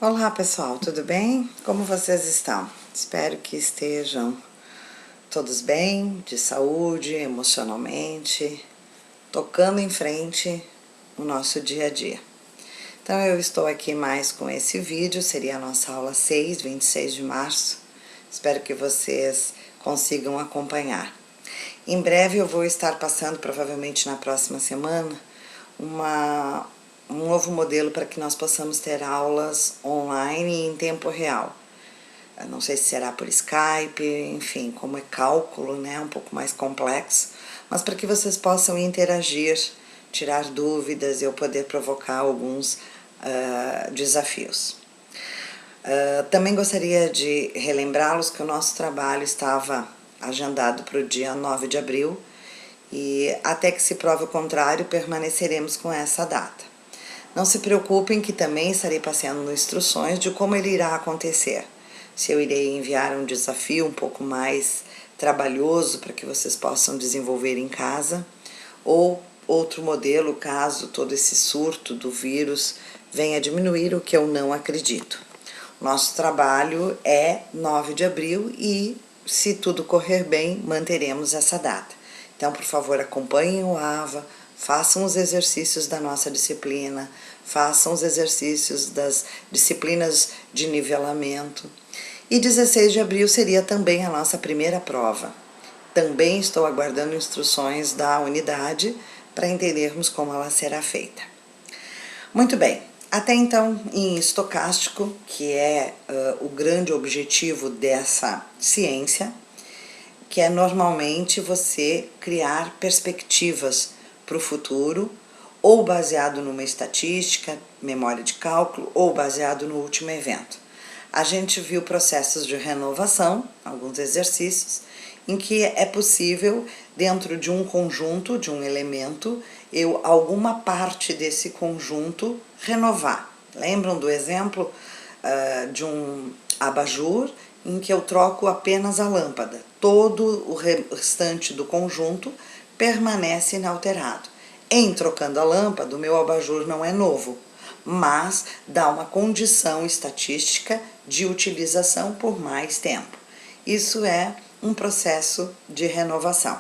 Olá pessoal, tudo bem? Como vocês estão? Espero que estejam todos bem, de saúde, emocionalmente, tocando em frente o nosso dia a dia. Então eu estou aqui mais com esse vídeo, seria a nossa aula 6, 26 de março. Espero que vocês consigam acompanhar. Em breve eu vou estar passando, provavelmente na próxima semana, um novo modelo para que nós possamos ter aulas online e em tempo real. Eu não sei se será por Skype, enfim, como é cálculo, né, um pouco mais complexo, mas para que vocês possam interagir, tirar dúvidas e eu poder provocar alguns desafios. Também gostaria de relembrá-los que o nosso trabalho estava agendado para o dia 9 de abril e até que se prove o contrário, permaneceremos com essa data. Não se preocupem que também estarei passando instruções de como ele irá acontecer. Se eu irei enviar um desafio um pouco mais trabalhoso para que vocês possam desenvolver em casa, ou outro modelo caso todo esse surto do vírus venha diminuir, o que eu não acredito. Nosso trabalho é 9 de abril e, se tudo correr bem, manteremos essa data. Então, por favor, acompanhem o AVA, façam os exercícios da nossa disciplina, façam os exercícios das disciplinas de nivelamento. E 16 de abril seria também a nossa primeira prova. Também estou aguardando instruções da unidade para entendermos como ela será feita. Muito bem, até então em estocástico, que é o grande objetivo dessa ciência, que é normalmente você criar perspectivas para o futuro, ou baseado numa estatística, memória de cálculo, ou baseado no último evento. A gente viu processos de renovação, alguns exercícios, em que é possível, dentro de um conjunto, de um elemento, alguma parte desse conjunto renovar. Lembram do exemplo de um abajur em que eu troco apenas a lâmpada? Todo o restante do conjunto permanece inalterado. Em trocando a lâmpada, o meu abajur não é novo, mas dá uma condição estatística de utilização por mais tempo. Isso é um processo de renovação.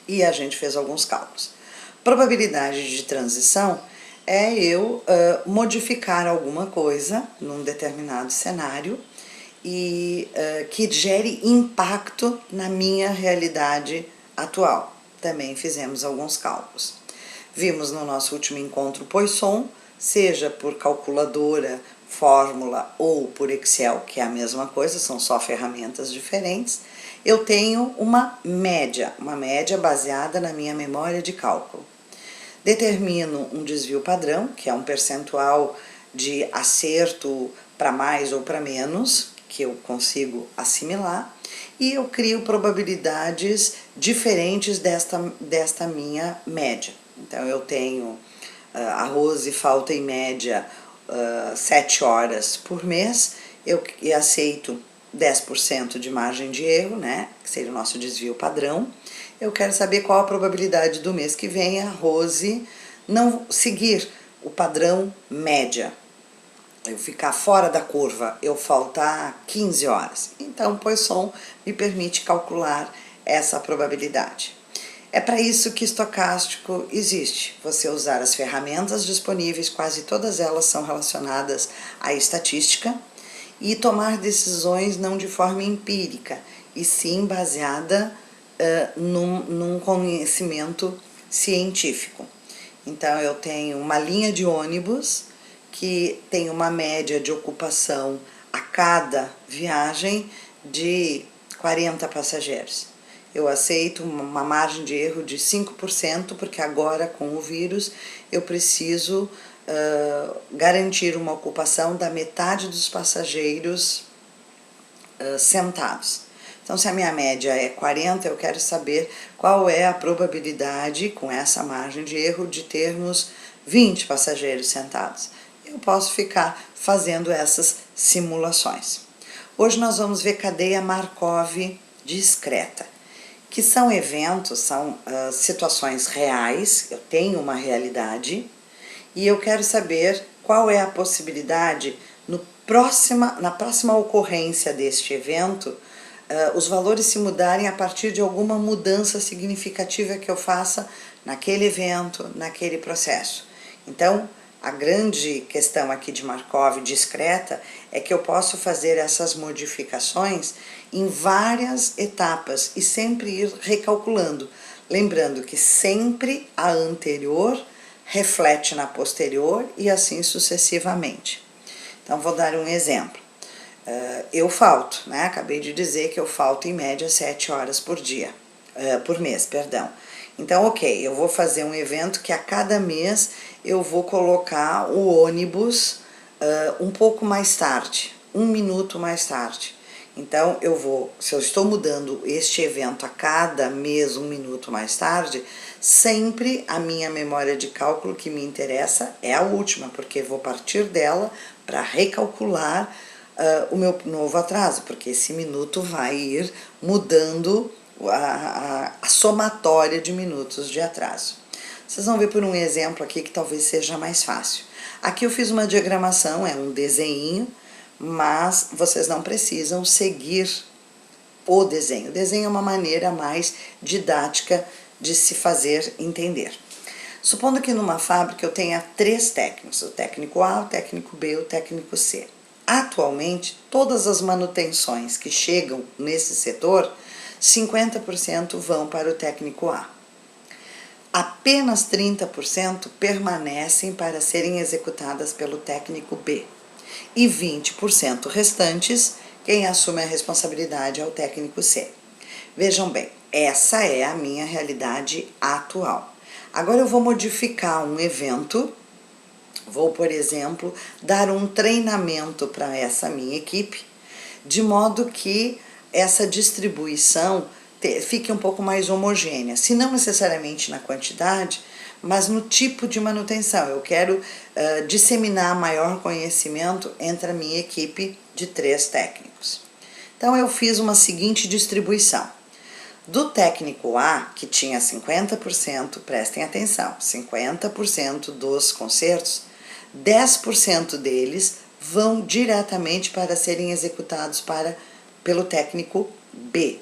E a gente fez alguns cálculos. Probabilidade de transição é eu modificar alguma coisa num determinado cenário e que gere impacto na minha realidade atual. Também fizemos alguns cálculos. Vimos no nosso último encontro Poisson, seja por calculadora, fórmula ou por Excel, que é a mesma coisa, são só ferramentas diferentes. Eu tenho uma média baseada na minha memória de cálculo. Determino um desvio padrão, que é um percentual de acerto para mais ou para menos, que eu consigo assimilar, e eu crio probabilidades diferentes desta minha média. Então, eu tenho arroz e falta em média 7 horas por mês, eu aceito 10% de margem de erro, né, que seria o nosso desvio padrão. Eu quero saber qual a probabilidade do mês que vem a Rose não seguir o padrão média, eu ficar fora da curva, eu faltar 15 horas. Então, Poisson me permite calcular essa probabilidade. É para isso que estocástico existe, você usar as ferramentas disponíveis, quase todas elas são relacionadas à estatística, e tomar decisões não de forma empírica, e sim baseada num conhecimento científico. Então, eu tenho uma linha de ônibus que tem uma média de ocupação a cada viagem de 40 passageiros. Eu aceito uma margem de erro de 5%, porque agora com o vírus eu preciso garantir uma ocupação da metade dos passageiros sentados. Então, se a minha média é 40, eu quero saber qual é a probabilidade, com essa margem de erro, de termos 20 passageiros sentados. Eu posso ficar fazendo essas simulações. Hoje nós vamos ver cadeia Markov discreta, que são eventos, são situações reais, eu tenho uma realidade, e eu quero saber qual é a possibilidade Na próxima ocorrência deste evento, os valores se mudarem a partir de alguma mudança significativa que eu faça naquele evento, naquele processo. Então, a grande questão aqui de Markov discreta é que eu posso fazer essas modificações em várias etapas e sempre ir recalculando. Lembrando que sempre a anterior reflete na posterior e assim sucessivamente. Então, vou dar um exemplo. Eu falto, né? Acabei de dizer que eu falto em média 7 horas por mês, perdão. Então, ok, eu vou fazer um evento que a cada mês eu vou colocar o ônibus um pouco mais tarde, 1 minuto mais tarde. Então, se eu estou mudando este evento a cada mês 1 minuto mais tarde, sempre a minha memória de cálculo que me interessa é a última, porque vou partir dela para recalcular o meu novo atraso, porque esse minuto vai ir mudando a somatória de minutos de atraso. Vocês vão ver por um exemplo aqui que talvez seja mais fácil. Aqui eu fiz uma diagramação, é um desenho, mas vocês não precisam seguir o desenho. O desenho é uma maneira mais didática de se fazer entender. Supondo que numa fábrica eu tenha 3 técnicos, o técnico A, o técnico B e o técnico C. Atualmente, todas as manutenções que chegam nesse setor, 50% vão para o técnico A. Apenas 30% permanecem para serem executadas pelo técnico B. E 20% restantes, quem assume a responsabilidade é o técnico C. Vejam bem, essa é a minha realidade atual. Agora eu vou modificar um evento, vou, por exemplo, dar um treinamento para essa minha equipe, de modo que essa distribuição fique um pouco mais homogênea, se não necessariamente na quantidade, mas no tipo de manutenção. Eu quero disseminar maior conhecimento entre a minha equipe de 3 técnicos. Então, eu fiz uma seguinte distribuição. Do técnico A, que tinha 50%, prestem atenção, 50% dos concertos, 10% deles vão diretamente para serem executados pelo técnico B.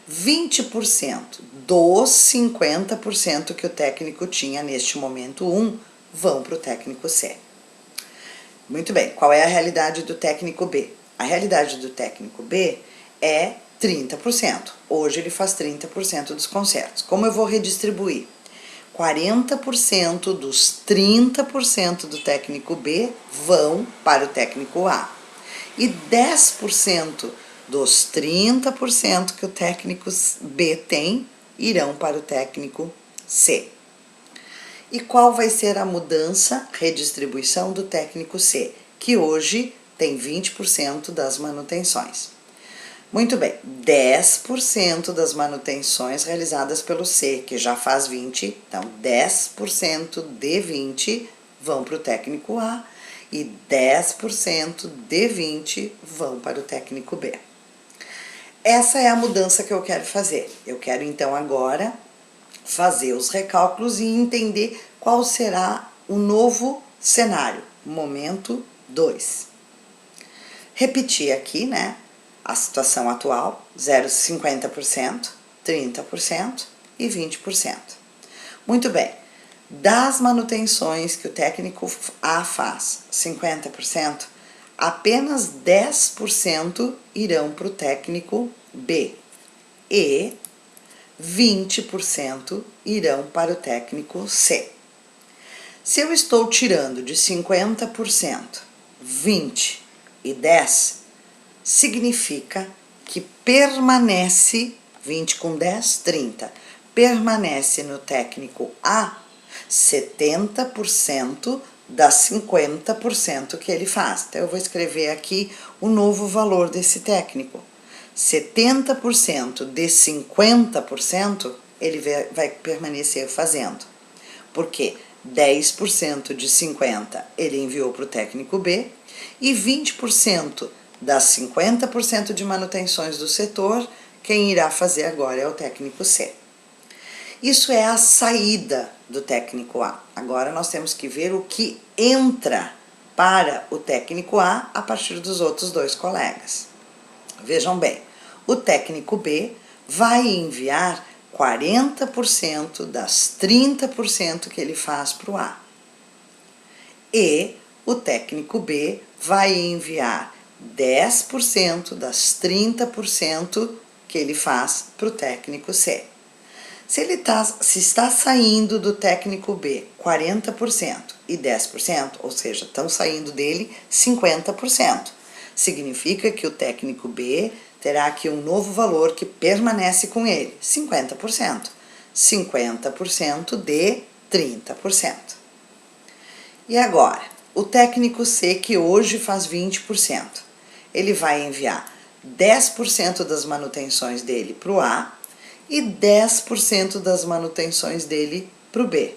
20% dos 50% que o técnico tinha neste momento 1 vão para o técnico C. Muito bem, qual é a realidade do técnico B? A realidade do técnico B é 30%. Hoje ele faz 30% dos concertos. Como eu vou redistribuir? 40% dos 30% do técnico B vão para o técnico A. E 10% dos 30% que o técnico B tem irão para o técnico C. E qual vai ser a mudança, redistribuição do técnico C, que hoje tem 20% das manutenções? Muito bem, 10% das manutenções realizadas pelo C, que já faz 20%, então 10% de 20% vão para o técnico A e 10% de 20% vão para o técnico B. Essa é a mudança que eu quero fazer. Eu quero então agora fazer os recálculos e entender qual será o novo cenário, momento 2. Repetir aqui, né, a situação atual, 50%, 30% e 20%. Muito bem, das manutenções que o técnico A faz, 50%, apenas 10% irão para o técnico B e 20% irão para o técnico C. Se eu estou tirando de 50%, 20% e 10%, significa que permanece, 20 com 10, 30%, permanece no técnico A 70% das 50% que ele faz. Então, eu vou escrever aqui o novo valor desse técnico. 70% de 50% ele vai permanecer fazendo. Porque 10% de 50% ele enviou para o técnico B e 20% das 50% de manutenções do setor, quem irá fazer agora é o técnico C. Isso é a saída do técnico A. Agora nós temos que ver o que entra para o técnico a partir dos outros dois colegas. Vejam bem, o técnico B vai enviar 40% das 30% que ele faz para o A. E o técnico B vai enviar 10% das 30% que ele faz para o técnico C. Se está saindo do técnico B 40% e 10%, ou seja, estão saindo dele 50%, significa que o técnico B terá aqui um novo valor que permanece com ele, 50%. 50% de 30%. E agora, o técnico C, que hoje faz 20%, ele vai enviar 10% das manutenções dele para o A e 10% das manutenções dele para o B.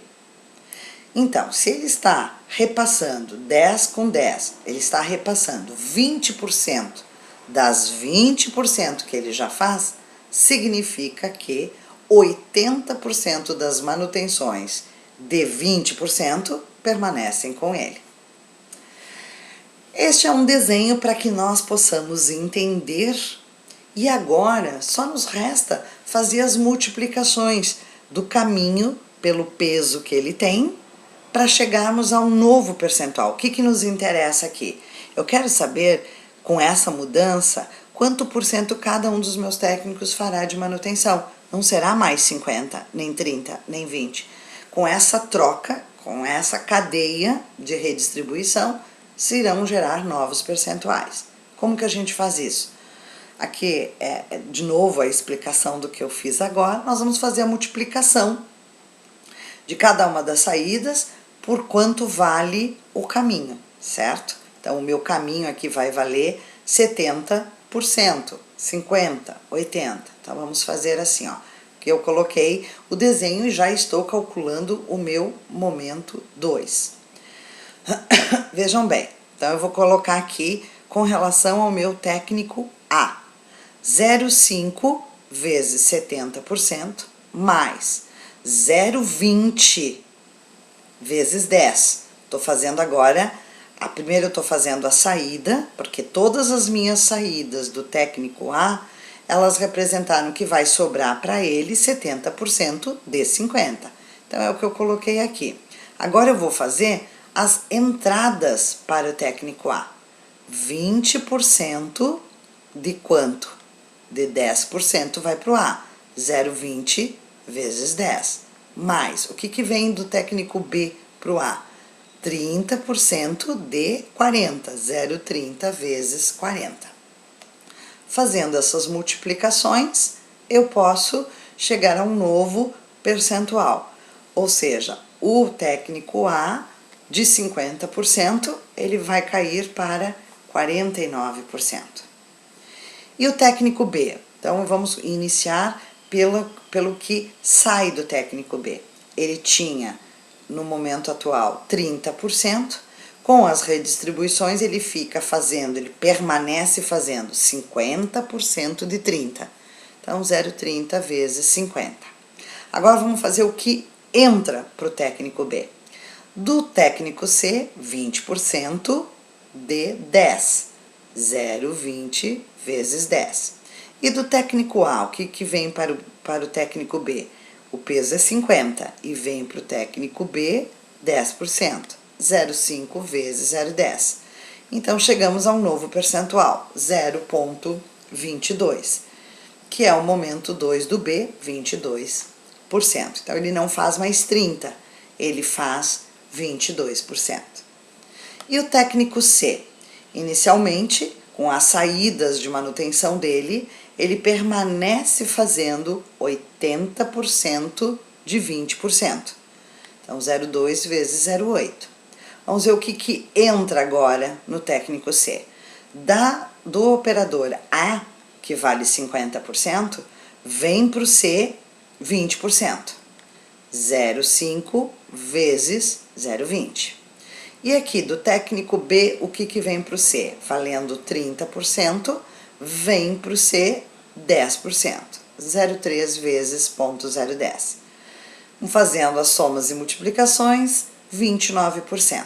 Então, se ele está repassando 10 com 10, ele está repassando 20% das 20% que ele já faz, significa que 80% das manutenções de 20% permanecem com ele. Este é um desenho para que nós possamos entender, e agora só nos resta fazer as multiplicações do caminho pelo peso que ele tem para chegarmos a um novo percentual. O que nos interessa aqui? Eu quero saber, com essa mudança, quanto por cento cada um dos meus técnicos fará de manutenção. Não será mais 50, nem 30, nem 20. Com essa troca, com essa cadeia de redistribuição, se irão gerar novos percentuais. Como que a gente faz isso? Aqui é de novo a explicação do que eu fiz agora. Nós vamos fazer a multiplicação de cada uma das saídas por quanto vale o caminho, certo? Então, o meu caminho aqui vai valer 70%, 50%, 80%. Então, vamos fazer assim, ó. Que eu coloquei o desenho e já estou calculando o meu momento 2. Vejam bem, então eu vou colocar aqui com relação ao meu técnico A. 0,5 vezes 70% mais 0,20 vezes 10. Estou fazendo agora, primeiro eu estou fazendo a saída, porque todas as minhas saídas do técnico A, elas representaram que vai sobrar para ele 70% de 50%. Então, é o que eu coloquei aqui. Agora eu vou fazer as entradas para o técnico A. 20% de quanto? De 10% vai para o A. 0,20 vezes 10. Mais, o que vem do técnico B para o A? 30% de 40. 0,30 vezes 40. Fazendo essas multiplicações, eu posso chegar a um novo percentual. Ou seja, o técnico A, de 50%, ele vai cair para 49%. E o técnico B? Então, vamos iniciar pelo que sai do técnico B. Ele tinha, no momento atual, 30%. Com as redistribuições, ele permanece fazendo 50% de 30%. Então, 0,30 vezes 50. Agora, vamos fazer o que entra para o técnico B. Do técnico C, 20% de 10. 0,20 vezes 10. E do técnico A, o que vem para o técnico B? O peso é 50 e vem para o técnico B 10%. 0,5 vezes 0,10. Então, chegamos a um novo percentual, 0,22, que é o momento 2 do B, 22%. Então, ele não faz mais 30%, ele faz 22%. E o técnico C? Inicialmente, com as saídas de manutenção dele, ele permanece fazendo 80% de 20%. Então, 0,2 vezes 0,8. Vamos ver o que entra agora no técnico C. Do operador A, que vale 50%, vem para o C 20%. 0,5 vezes 0,20. E aqui do técnico B, o que vem para o C? Valendo 30%, vem para o C 10%. 0,3 vezes 0,010. Fazendo as somas e multiplicações, 29%.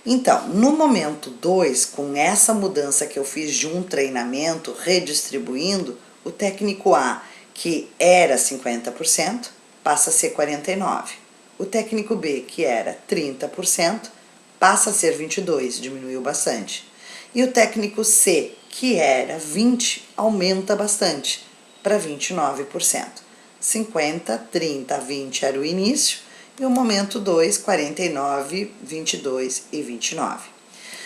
Então, no momento 2, com essa mudança que eu fiz de um treinamento, redistribuindo, o técnico A, que era 50%, passa a ser 49%. O técnico B, que era 30%, passa a ser 22%, diminuiu bastante. E o técnico C, que era 20%, aumenta bastante, para 29%. 50, 30, 20 era o início, e o momento 2, 49, 22 e 29.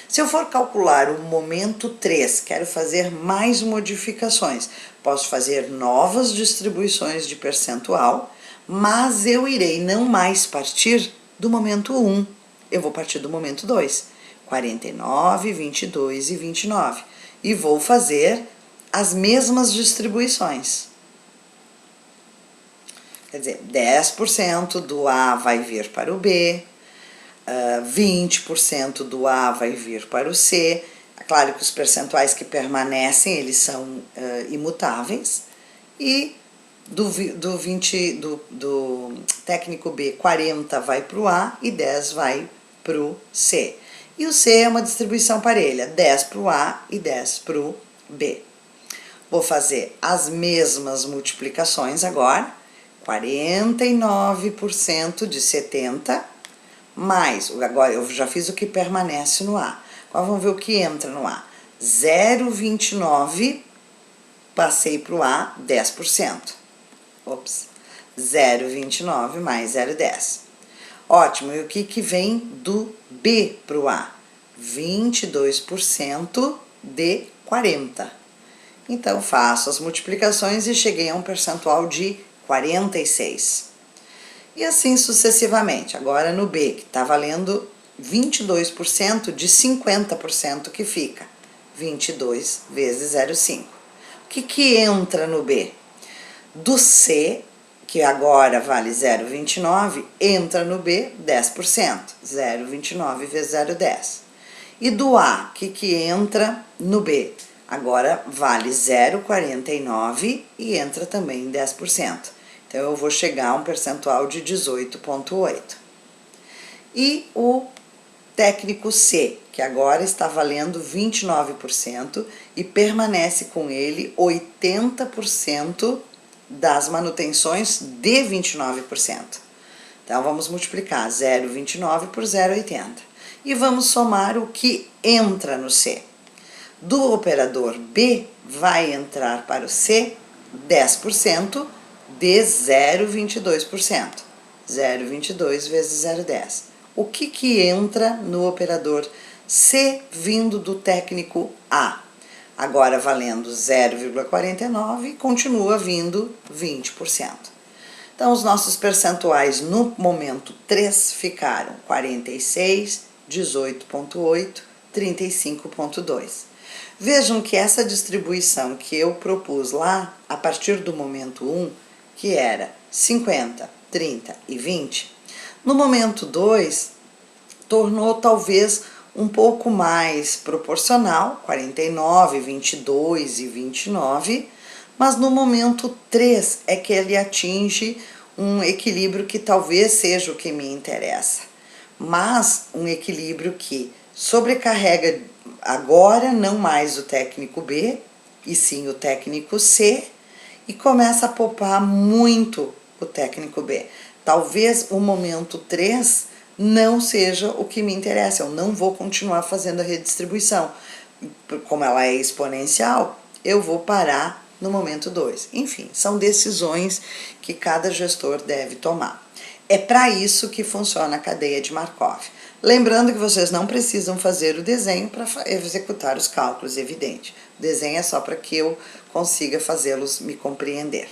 Se eu for calcular o momento 3, quero fazer mais modificações. Posso fazer novas distribuições de percentual, mas eu irei não mais partir do momento 1. Eu vou partir do momento 2, 49, 22 e 29. E vou fazer as mesmas distribuições. Quer dizer, 10% do A vai vir para o B, 20% do A vai vir para o C. É claro que os percentuais que permanecem, eles são imutáveis. E do técnico B, 40 vai para o A e 10 vai para o C. E o C é uma distribuição parelha, 10 para o A e 10 para o B. Vou fazer as mesmas multiplicações agora. 49% de 70, mais, agora eu já fiz o que permanece no A. Agora vamos ver o que entra no A. 0,29, passei para o A, 10%. Ops, 0,29 mais 0,10. Ótimo, e o que vem do B para o A? 22% de 40. Então, faço as multiplicações e cheguei a um percentual de 46. E assim sucessivamente. Agora no B, que está valendo 22% de 50% que fica. 22 vezes 0,5. O que entra no B? Do C, que agora vale 0,29, entra no B 10%. 0,29 vezes 0,10. E do A, que entra no B? Agora vale 0,49 e entra também 10%. Então, eu vou chegar a um percentual de 18,8. E o técnico C, que agora está valendo 29% e permanece com ele 80% das manutenções de 29%. Então, vamos multiplicar 0,29 por 0,80. E vamos somar o que entra no C. Do operador B, vai entrar para o C 10% de 0,22%. 0,22 vezes 0,10. O que entra no operador C vindo do técnico A? Agora valendo 0,49 e continua vindo 20%. Então, os nossos percentuais no momento 3 ficaram 46, 18,8, 35,2. Vejam que essa distribuição que eu propus lá, a partir do momento 1, que era 50, 30 e 20, no momento 2, tornou talvez um pouco mais proporcional, 49, 22 e 29, mas no momento 3 é que ele atinge um equilíbrio que talvez seja o que me interessa, mas um equilíbrio que sobrecarrega agora não mais o técnico B, e sim o técnico C, e começa a poupar muito o técnico B. Talvez o momento 3 não seja o que me interessa, eu não vou continuar fazendo a redistribuição. Como ela é exponencial, eu vou parar no momento 2. Enfim, são decisões que cada gestor deve tomar. É para isso que funciona a cadeia de Markov. Lembrando que vocês não precisam fazer o desenho para executar os cálculos, evidente. O desenho é só para que eu consiga fazê-los me compreender.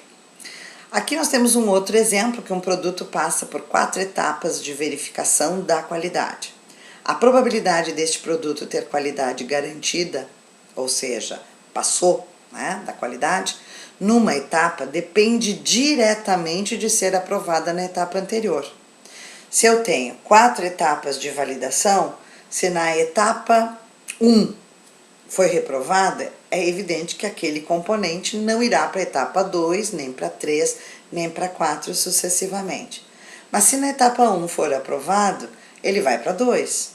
Aqui nós temos um outro exemplo que um produto passa por 4 etapas de verificação da qualidade. A probabilidade deste produto ter qualidade garantida, ou seja, passou, né, da qualidade, numa etapa depende diretamente de ser aprovada na etapa anterior. Se eu tenho 4 etapas de validação, se na etapa 1 foi reprovada, é evidente que aquele componente não irá para a etapa 2, nem para 3, nem para 4 sucessivamente. Mas se na etapa 1 for aprovado, ele vai para 2.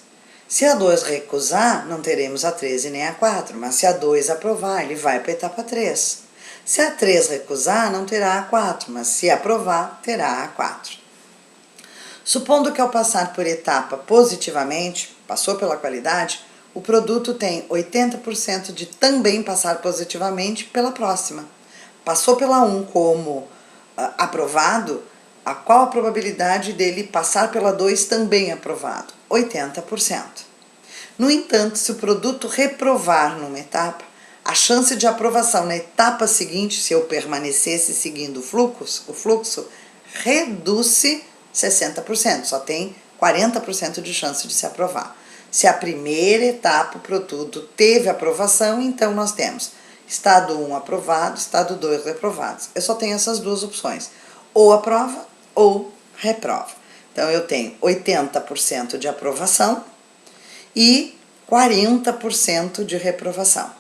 Se a 2 recusar, não teremos a 3 e nem a 4, mas se a 2 aprovar, ele vai para a etapa 3. Se a 3 recusar, não terá a 4, mas se aprovar, terá a 4. Supondo que ao passar por etapa positivamente, passou pela qualidade, o produto tem 80% de também passar positivamente pela próxima. Passou pela 1 como aprovado, a qual a probabilidade dele passar pela 2 também aprovado? 80%. No entanto, se o produto reprovar numa etapa, a chance de aprovação na etapa seguinte, se eu permanecesse seguindo o fluxo reduz-se 60%, só tem 40% de chance de se aprovar. Se a primeira etapa, o produto teve aprovação, então nós temos estado 1 aprovado, estado 2 reprovados. Eu só tenho essas duas opções, ou aprova ou reprova. Então eu tenho 80% de aprovação e 40% de reprovação.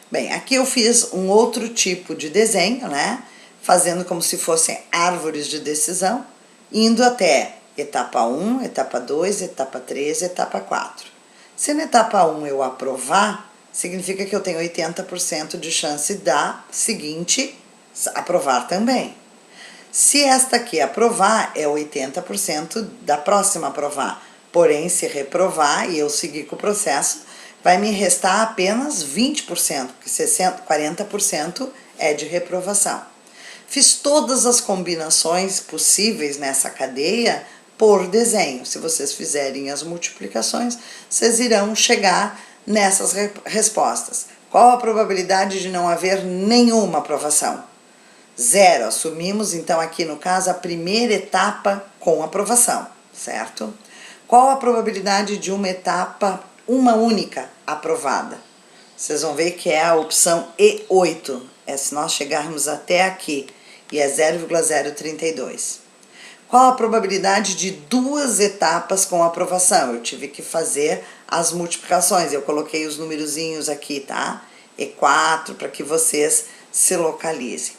Bem, aqui eu fiz um outro tipo de desenho, né? Fazendo como se fossem árvores de decisão, indo até etapa 1, etapa 2, etapa 3, etapa 4. Se na etapa 1 eu aprovar, significa que eu tenho 80% de chance da seguinte aprovar também. Se esta aqui aprovar, é 80% da próxima aprovar. Porém, se reprovar e eu seguir com o processo, vai me restar apenas 20%, porque 40% é de reprovação. Fiz todas as combinações possíveis nessa cadeia por desenho. Se vocês fizerem as multiplicações, vocês irão chegar nessas respostas. Qual a probabilidade de não haver nenhuma aprovação? 0. Assumimos, então, aqui no caso, a primeira etapa com aprovação, certo? Qual a probabilidade de uma etapa, uma única, aprovada? Vocês vão ver que é a opção E8. É se nós chegarmos até aqui, e é 0,032. Qual a probabilidade de 2 etapas com aprovação? Eu tive que fazer as multiplicações, eu coloquei os numerozinhos aqui, tá? E4, para que vocês se localizem.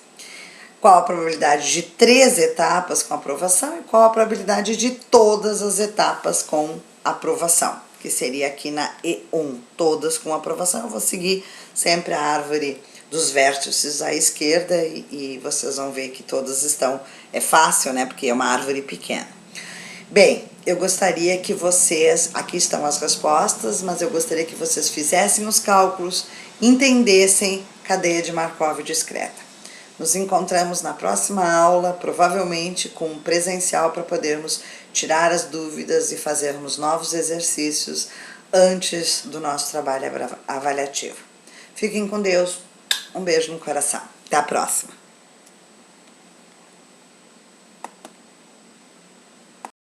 Qual a probabilidade de 3 etapas com aprovação e qual a probabilidade de todas as etapas com aprovação, que seria aqui na E1, todas com aprovação. Eu vou seguir sempre a árvore dos vértices à esquerda e vocês vão ver que todas estão, é fácil, né, porque é uma árvore pequena. Bem, eu gostaria que vocês, aqui estão as respostas, mas eu gostaria que vocês fizessem os cálculos, entendessem cadeia de Markov discreta. Nos encontramos na próxima aula, provavelmente com um presencial para podermos tirar as dúvidas e fazermos novos exercícios antes do nosso trabalho avaliativo. Fiquem com Deus, um beijo no coração. Até a próxima!